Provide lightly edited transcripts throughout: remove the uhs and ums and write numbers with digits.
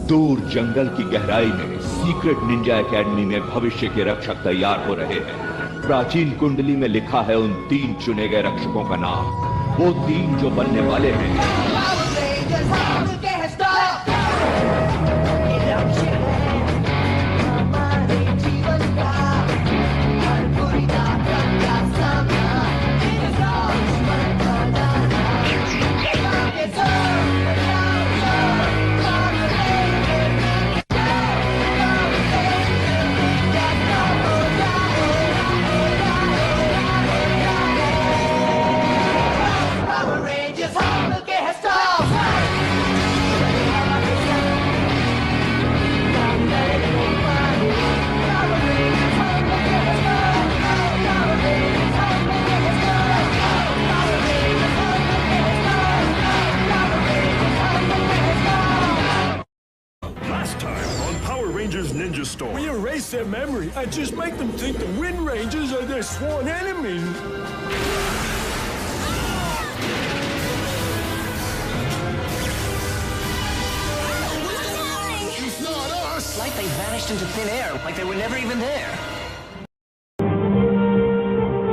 दूर जंगल की गहराई में सीक्रेट निंजा एकेडमी में भविष्य के रक्षक तैयार हो रहे हैं। प्राचीन कुंडली में लिखा है उन 3 चुने गए रक्षकों का नाम। वो 3 जो बनने वाले हैं। Ninja Storm. We erase their memory and just make them think the Wind Rangers are their sworn enemies. It's not us! Like they vanished into thin air, like they were never even there.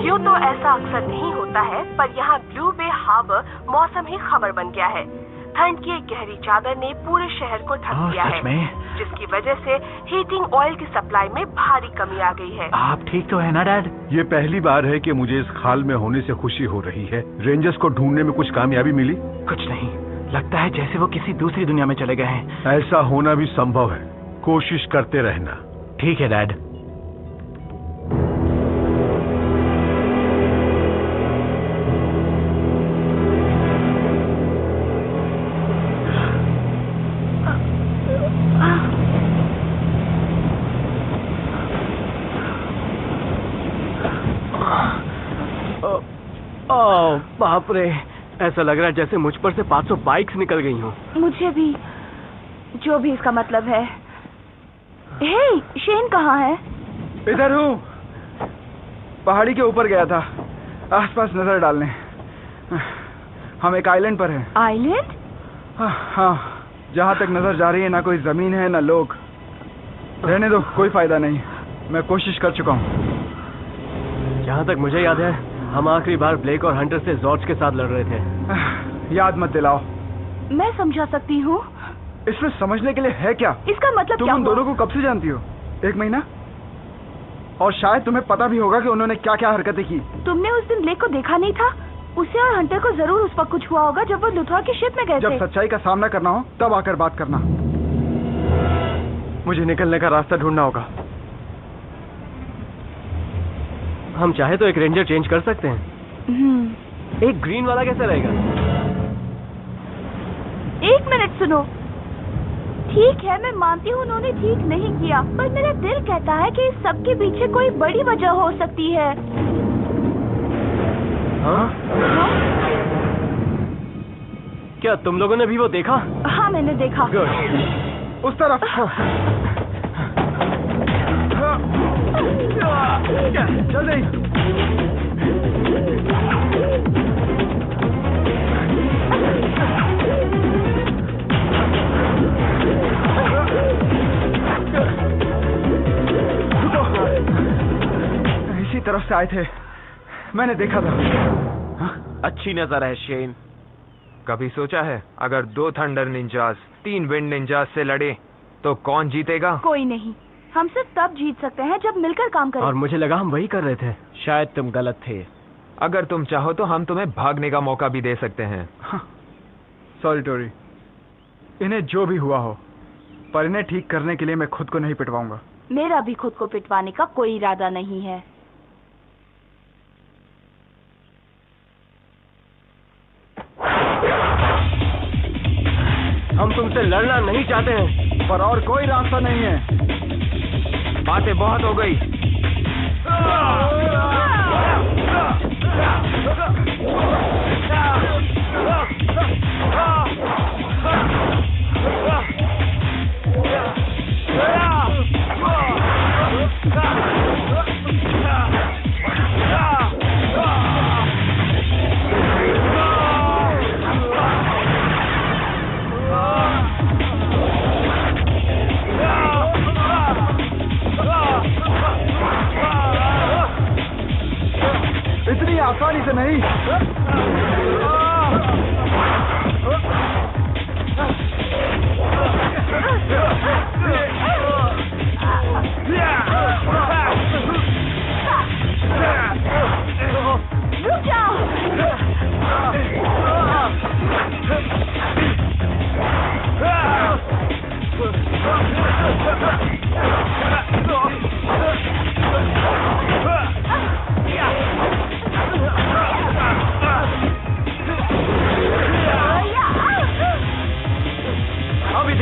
यूं तो ऐसा अक्सर नहीं होता है, पर यहाँ blue बे harbour मौसम ही खबर बन गया है। ठंड की एक गहरी चादर ने पूरे शहर को ढक दिया है, जिसकी वजह से हीटिंग ऑयल की सप्लाई में भारी कमी आ गई है। आप ठीक तो है ना डैड? ये पहली बार है कि मुझे इस खाल में होने से खुशी हो रही है। रेंजर्स को ढूंढने में कुछ कामयाबी मिली? कुछ नहीं, लगता है जैसे वो किसी दूसरी दुनिया में चले गए हैं। ऐसा होना भी संभव है, कोशिश करते रहना। ठीक है डैड। बाप रे, ऐसा लग रहा है जैसे मुझ पर से 500 बाइक्स निकल गई हों। मुझे भी, जो भी इसका मतलब है। हे, शेन कहाँ है? इधर हूँ। पहाड़ी के ऊपर गया था, आसपास नजर डालने। हम एक आइलैंड पर हैं। आइलैंड? हाँ, जहाँ तक नजर जा रही है ना कोई जमीन है ना लोग। रहने दो, कोई फायदा नहीं। मैं कोशिश कर चुका हूँ। जहाँ तक मुझे याद है, हम आखिरी बार ब्लेक और हंटर से जॉर्ज के साथ लड़ रहे थे। याद मत दिलाओ। मैं समझा सकती हूँ। इसमें समझने के लिए है क्या? इसका मतलब तुम क्या उन दोनों को कब से जानती हो? 1 महीना? और शायद तुम्हें पता भी होगा कि उन्होंने क्या क्या हरकतें की। तुमने उस दिन ब्लेक को देखा नहीं था? उसे और हंटर को जरूर उस वक्त कुछ हुआ होगा जब वो लुथरा की शिप में गए थे। जब सच्चाई का सामना करना हो तब आकर बात करना। मुझे निकलने का रास्ता ढूंढना होगा। हम चाहे तो एक रेंजर चेंज कर सकते हैं। एक ग्रीन वाला कैसा रहेगा? 1 मिनट सुनो। ठीक है, मैं मानती हूँ उन्होंने ठीक नहीं किया, पर मेरा दिल कहता है कि इस सब के पीछे कोई बड़ी वजह हो सकती है। हाँ? क्या तुम लोगों ने भी वो देखा? हाँ, मैंने देखा। Good. उस तरफ। जल्दी। इसी तरफ से आए थे, मैंने देखा था। अच्छी नजर है शेन। कभी सोचा है अगर 2 थंडर निंजास 3 विंड निंजास से लड़े तो कौन जीतेगा? कोई नहीं, हम सिर्फ तब जीत सकते हैं जब मिलकर काम करें। और मुझे लगा हम वही कर रहे थे। शायद तुम गलत थे। अगर तुम चाहो तो हम तुम्हें भागने का मौका भी दे सकते हैं। सॉरी टोरी, इन्हें जो भी हुआ हो, पर इन्हें ठीक करने के लिए मैं खुद को नहीं पिटवाऊंगा। मेरा भी खुद को पिटवाने का कोई इरादा नहीं है। हम तुमसे लड़ना नहीं चाहते हैं, पर और कोई रास्ता नहीं है। बातें बहुत हो गई।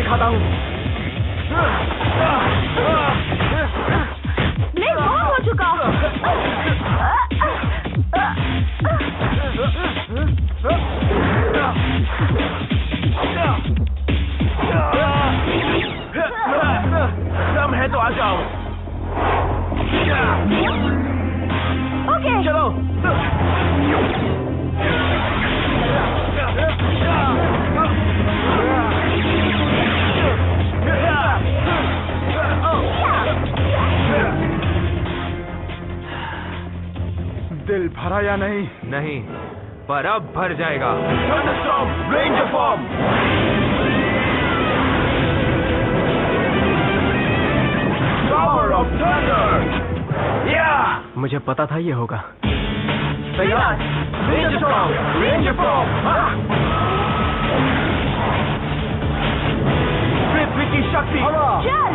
दिखाता हूँ। नहीं, बहुत हो चुका। दम है तो आ जाओ। ओके, चलो। दिल भरा या नहीं? नहीं, पर अब भर जाएगा। Ranger form. मुझे पता था ये होगा। तैयार। Ranger form. Ranger form. पृथ्वी की शक्ति। चल।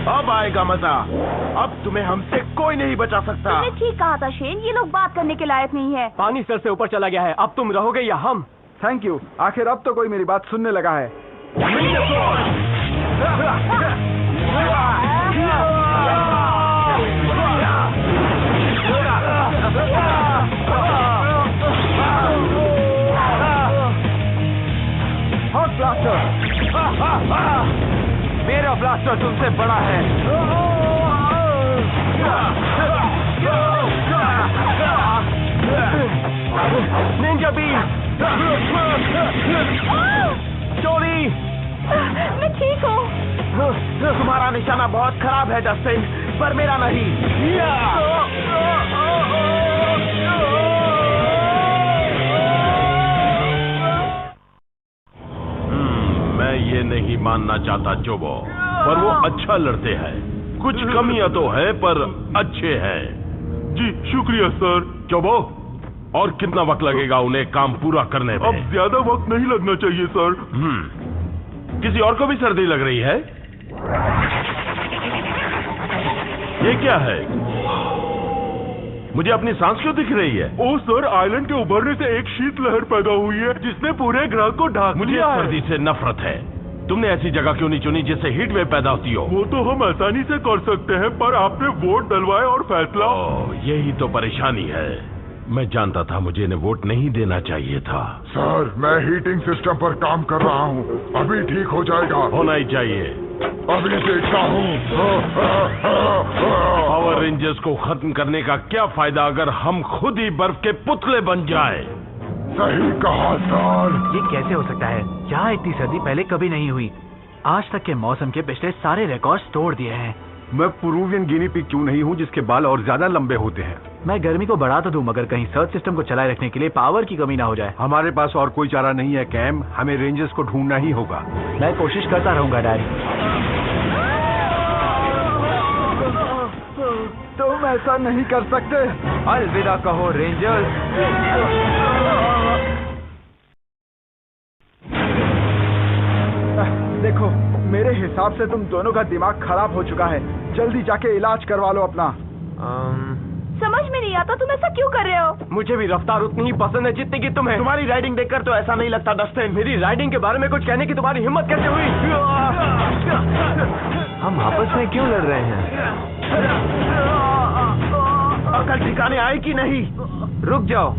अब आएगा मजा। अब तुम्हें हमसे कोई नहीं बचा सकता। तुमने ठीक कहा था शेन, ये लोग बात करने के लायक नहीं है। पानी सर से ऊपर चला गया है, अब तुम रहोगे या हम? थैंक यू, आखिर अब तो कोई मेरी बात सुनने लगा है। Hot blaster. मेरा ब्लास्टर तुमसे बड़ा है। Ninja beam. चोरी। मैं ठीक हूँ। तुम्हारा निशाना बहुत खराब है डस्टिन, पर मेरा नहीं। मैं ये नहीं मानना चाहता जोबो, पर वो अच्छा लड़ते हैं। कुछ कमियां तो है पर अच्छे हैं। जी शुक्रिया सर। जोबो, और कितना वक्त लगेगा उन्हें काम पूरा करने में? अब ज्यादा वक्त नहीं लगना चाहिए सर। किसी और को भी सर्दी लग रही है? ये क्या है? मुझे अपनी सांस क्यों दिख रही है? ओ सर, आइलैंड के उभरने से एक शीतलहर पैदा हुई है जिसने पूरे ग्रह को ढाक मुझे लिया है। सर्दी से नफरत है। तुमने ऐसी जगह क्यों नहीं चुनी जिससे हीट वेव पैदा होती हो? वो तो हम आसानी से कर सकते हैं, पर आपने वोट डलवाए और फैसला। यही तो परेशानी है। मैं जानता था मुझे इन्हें वोट नहीं देना चाहिए था। सर, मैं हीटिंग सिस्टम पर काम कर रहा हूँ, अभी ठीक हो जाएगा। होना ही चाहिए। अभी देखता हूँ। पावर रेंजर्स को खत्म करने का क्या फायदा अगर हम खुद ही बर्फ के पुतले बन जाए? सही कहा सर। ये कैसे हो सकता है? यहाँ इतनी सर्दी पहले कभी नहीं हुई। आज तक के मौसम के पिछले सारे रिकॉर्ड्स तोड़ दिए हैं। मैं पेरुवियन गिनी पिग क्यों नहीं हूँ जिसके बाल और ज्यादा लंबे होते हैं? मैं गर्मी को बढ़ा तो दूं, मगर कहीं सर्च सिस्टम को चलाए रखने के लिए पावर की कमी ना हो जाए। हमारे पास और कोई चारा नहीं है कैम, हमें रेंजर्स को ढूंढना ही होगा। मैं कोशिश करता रहूंगा डैडी। तुम ऐसा नहीं कर सकते। अलविदा कहो रेंजर्स। देखो, मेरे हिसाब से तुम दोनों का दिमाग खराब हो चुका है। जल्दी जाके इलाज करवा लो अपना। समझ में नहीं आता तुम ऐसा क्यों कर रहे हो? मुझे भी रफ्तार उतनी ही पसंद है जितनी की तुम्हें। तुम्हारी राइडिंग देखकर तो ऐसा नहीं लगता डस्टिन। मेरी राइडिंग के बारे में कुछ कहने की तुम्हारी हिम्मत कैसे हुई? हम आपस में क्यों लड़ रहे हैं? अकल ठिकाने आई कि नहीं? रुक जाओ,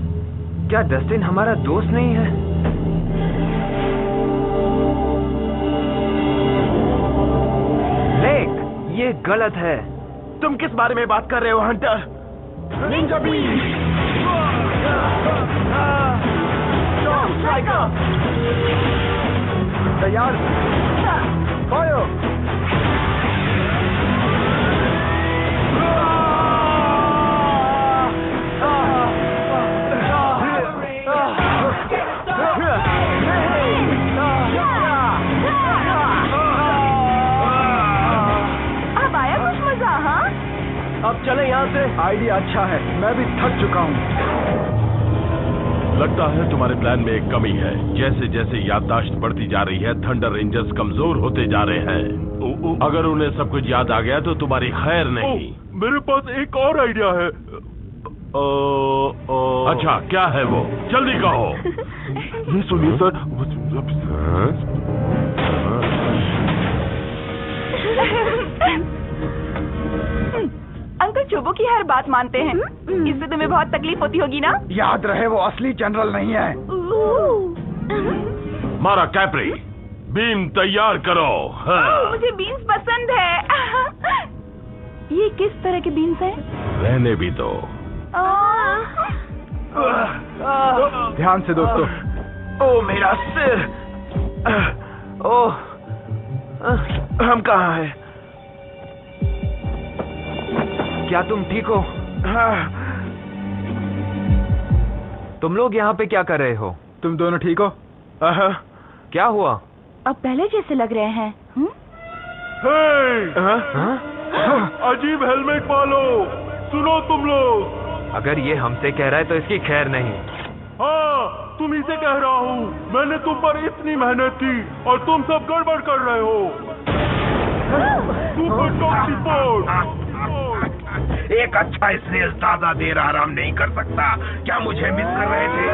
क्या डस्टिन हमारा दोस्त नहीं है? लेक, ये गलत है। तुम किस बारे में बात कर रहे हो हंटर? Ninja beam. तैयार? फायर। अब आया कुछ मजा? हाँ, अब चले यहाँ से। आइडिया अच्छा है, मैं भी थक चुका हूँ। लगता है तुम्हारे प्लान में एक कमी है। जैसे जैसे याददाश्त बढ़ती जा रही है, थंडर रेंजर्स कमजोर होते जा रहे हैं। अगर उन्हें सब कुछ याद आ गया तो तुम्हारी खैर नहीं। मेरे पास एक और आइडिया है। अच्छा, क्या है वो? जल्दी कहो। ये सुनिए सर, अंकल चोबो की हर बात मानते हैं। इससे तुम्हें बहुत तकलीफ होती होगी ना? याद रहे वो असली जनरल नहीं है। मारा कैप्री, बीम तैयार करो। हाँ। मुझे बीन्स पसंद है। ये किस तरह के बीन्स हैं? रहने भी दो। ध्यान से दोस्तों। ओ मेरा सिर। ओ हम कहाँ हैं? क्या तुम ठीक हो? हाँ। तुम लोग यहाँ पे क्या कर रहे हो? तुम दोनों ठीक हो? क्या हुआ? अब पहले जैसे लग रहे हैं। अजीब हेलमेट पालो। सुनो तुम लोग, अगर ये हमसे कह रहा है तो इसकी खैर नहीं। हाँ, तुम ही से कह रहा हूँ। मैंने तुम पर इतनी मेहनत की और तुम सब गड़बड़ कर रहे हो। Super top report. एक अच्छा स्नेल ताजा देर आराम नहीं कर सकता। क्या मुझे मिस कर रहे थे?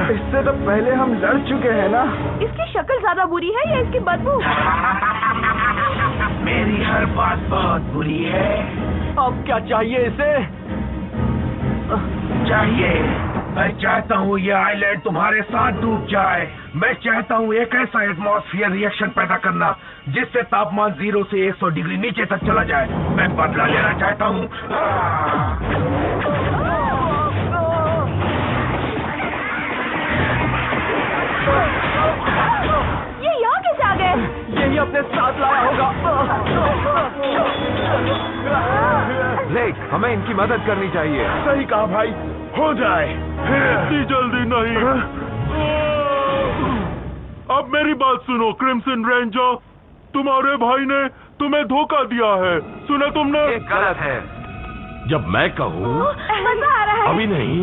इससे तो पहले हम लड़ चुके हैं ना। इसकी शक्ल ज्यादा बुरी है या इसकी बदबू? मेरी हर बात बहुत बुरी है। अब क्या चाहिए इसे? चाहिए, मैं चाहता हूँ ये आइलैंड तुम्हारे साथ डूब जाए। मैं चाहता हूँ एक ऐसा एटमॉस्फेयर रिएक्शन पैदा करना जिससे तापमान 0 से 100 डिग्री नीचे तक चला जाए। मैं बदला लेना चाहता हूँ। ये यहाँ कैसे आ गए? यही अपने साथ लाया होगा। ब्लेक, हमें इनकी मदद करनी चाहिए। सही कहा भाई, हो जाए। इतनी जल्दी नहीं। अब मेरी बात सुनो क्रिम्सन रेंजर, तुम्हारे भाई ने तुम्हें धोखा दिया है। सुना तुमने? ये गलत है। जब मैं कहूँ मजा आ रहा है। अभी नहीं,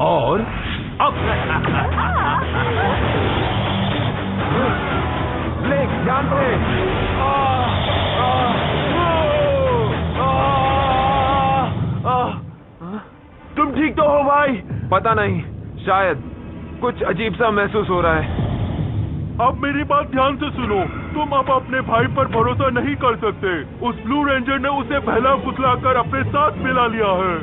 और अब। ब्लेक ध्यान से। तुम ठीक तो हो भाई? पता नहीं, शायद कुछ अजीब सा महसूस हो रहा है। अब मेरी बात ध्यान से सुनो। तुम अब अपने भाई पर भरोसा नहीं कर सकते। उस ब्लू रेंजर ने उसे बहला फुसलाकर अपने साथ मिला लिया है।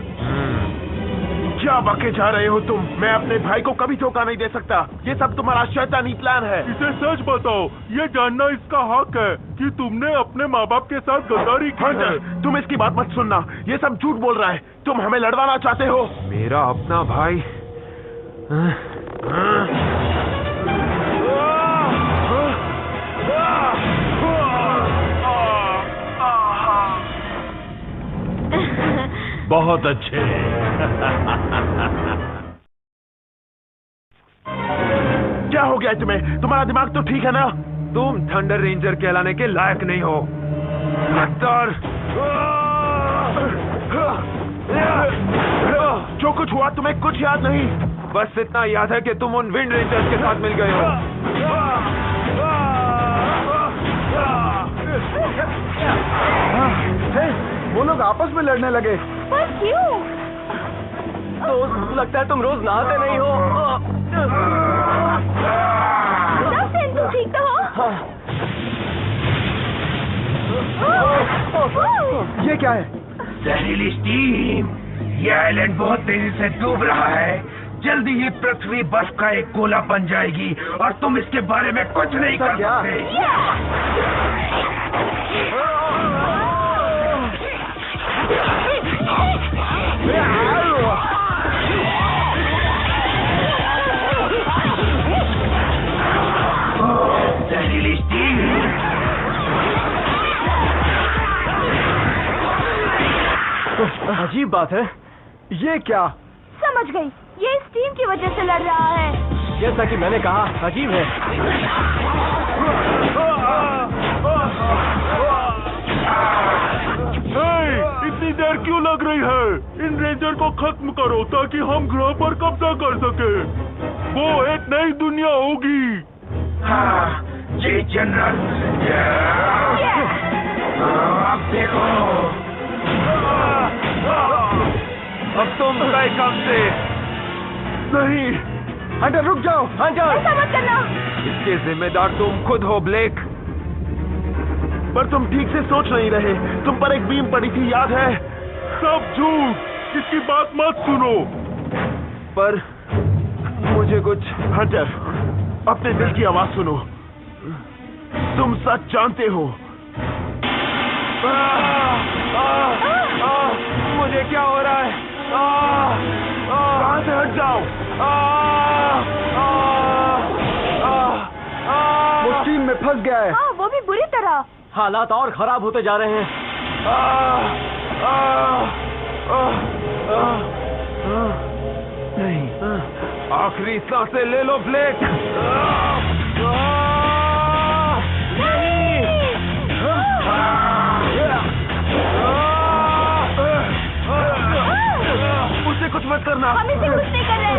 क्या बके जा रहे हो तुम? मैं अपने भाई को कभी धोखा नहीं दे सकता। ये सब तुम्हारा शैतानी प्लान है। इसे सच बताओ। ये जानना इसका हक है कि तुमने अपने माँ बाप के साथ गद्दारी की है। तुम इसकी बात मत सुनना। ये सब झूठ बोल रहा है। तुम हमें लड़वाना चाहते हो। मेरा अपना भाई। बहुत अच्छे। क्या हो गया तुम्हें? तुम्हारा दिमाग तो ठीक है ना? तुम थंडर रेंजर कहलाने के लायक नहीं हो। जो कुछ हुआ तुम्हें कुछ याद नहीं? बस इतना याद है कि तुम उन विंड रेंजर्स के साथ मिल गए हो। वो लोग आपस में लड़ने लगे। पर क्यों? तो लगता है तुम रोज नहाते नहीं हो। तुम ठीक तो हो? ये क्या है? जहरीली स्टीम। ये आइलैंड बहुत तेजी से डूब रहा है। जल्दी ही पृथ्वी बर्फ का एक गोला बन जाएगी और तुम इसके बारे में कुछ नहीं कर सकते। जहरीली स्टीम। अजीब बात है। ये क्या? समझ गई, ये स्टीम की वजह से लड़ रहा है। जैसा कि मैंने कहा, अजीब है। इतनी देर क्यों लग रही है? इन रेंजर को खत्म करो ताकि हम ग्रह पर कब्जा कर सके। वो एक नई दुनिया होगी। हाँ, जी जनरल। अब देखो। अब तुम गए कब से? नहीं हंटर, रुक जाओ। हंटर, ऐसा मत करना। इसके जिम्मेदार तुम खुद हो ब्लेक। पर तुम ठीक से सोच नहीं रहे। तुम पर एक बीम पड़ी थी, याद है? सब झूठ, किसकी बात मत सुनो। पर मुझे कुछ... हंटर, अपने दिल की आवाज सुनो। तुम सच जानते हो। मुझे क्या हो रहा है? कहां से हट जाओ। वो स्टीम में फंस गया है। हाँ, वो भी बुरी तरह। हालात और खराब होते जा रहे हैं। नहीं, आखिरी सांसें ले लो ब्लेक। मुझसे कुछ मत करना। हम इसे कुछ नहीं कर रहे।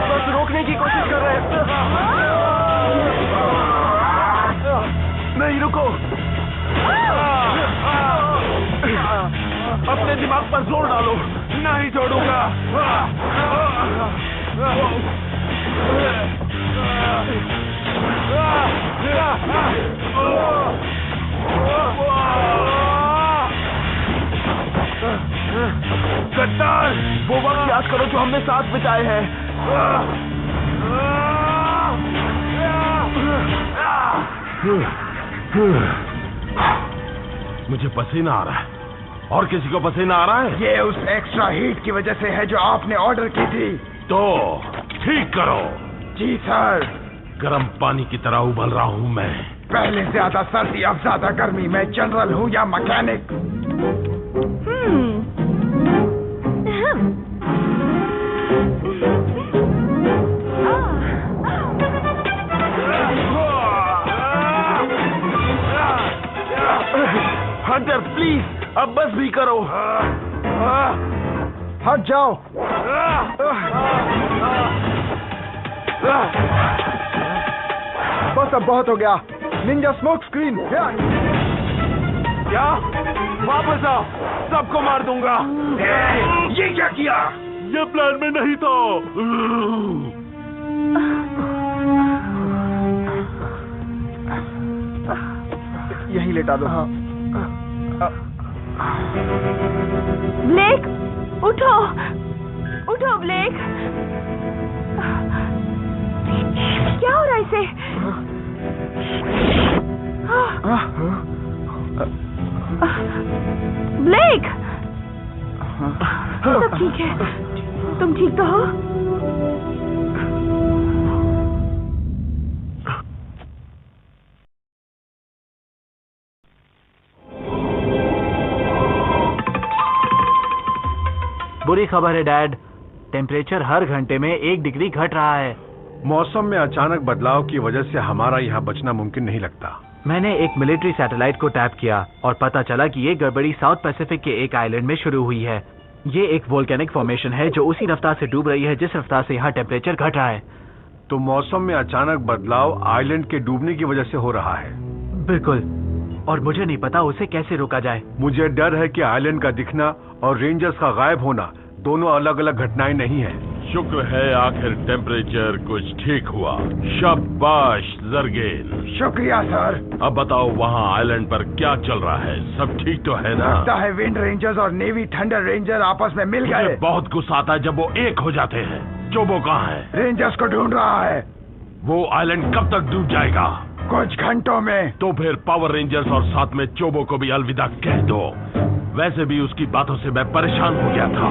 बस रोकने की कोशिश कर रहे हैं। नहीं, रुको। अपने दिमाग पर जोर डालो। नहीं छोड़ूंगा। गद्दार, वो वक्त याद करो जो हमने साथ बिताए हैं। मुझे पसीना आ रहा है। और किसी को पसीना आ रहा है? ये उस एक्स्ट्रा हीट की वजह से है जो आपने ऑर्डर की थी। तो ठीक करो। जी सर। गर्म पानी की तरह उबल रहा हूँ मैं। पहले ज्यादा सर्दी, अब ज्यादा गर्मी। मैं जनरल हूँ या मैकेनिक? हंटर, प्लीज अब बस भी करो। हट जाओ। बस अब बहुत हो गया। Ninja smoke screen. क्या? वापस आओ, सबको मार दूंगा। ये क्या किया? ये प्लान में नहीं था। यहीं लेटा दो। ब्लेक, उठो, उठो ब्लेक। क्या हो रहा है इसे? ब्लेक, सब ठीक है? तुम ठीक तो हो? बुरी खबर है डैड, टेम्परेचर हर घंटे में 1 डिग्री घट रहा है। मौसम में अचानक बदलाव की वजह से हमारा यहाँ बचना मुमकिन नहीं लगता। मैंने एक मिलिट्री सैटेलाइट को टैप किया और पता चला कि ये गड़बड़ी साउथ पैसिफिक के एक आइलैंड में शुरू हुई है। ये एक वोल्केनिक फॉर्मेशन है जो उसी रफ्तार से डूब रही है जिस रफ्तार से यहाँ टेम्परेचर घट रहा है। तो मौसम में अचानक बदलाव आइलैंड के डूबने की वजह से हो रहा है। बिल्कुल, और मुझे नहीं पता उसे कैसे रोका जाए। मुझे डर है कि आइलैंड का दिखना और रेंजर्स का गायब होना दोनों अलग अलग घटनाएं नहीं है। शुक्र है आखिर टेम्परेचर कुछ ठीक हुआ। शाबाश जरगेन। शुक्रिया सर। अब बताओ वहाँ आइलैंड पर क्या चल रहा है? सब ठीक तो है ना? लगता है विंड रेंजर्स और नेवी थंडर रेंजर आपस में मिल गए। मुझे बहुत गुस्सा आता है जब वो एक हो जाते हैं। चोबो कहाँ है? रेंजर्स को ढूंढ रहा है। वो आइलैंड कब तक डूब जाएगा? कुछ घंटों में। तो फिर पावर रेंजर्स और साथ में चोबो को भी अलविदा कह दो। वैसे भी उसकी बातों से मैं परेशान हो गया था।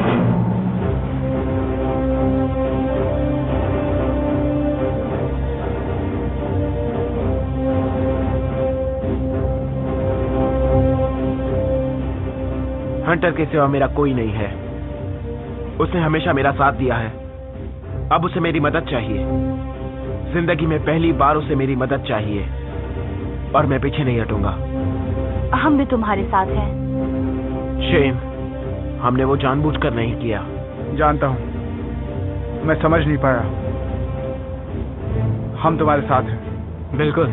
हंटर के सिवा मेरा कोई नहीं है। उसने हमेशा मेरा साथ दिया है। अब उसे मेरी मदद चाहिए। जिंदगी में पहली बार उसे मेरी मदद चाहिए और मैं पीछे नहीं हटूंगा। हम भी तुम्हारे साथ हैं। शेन, हमने वो जानबूझकर नहीं किया। जानता हूं, मैं समझ नहीं पाया। हम तुम्हारे साथ हैं। बिल्कुल।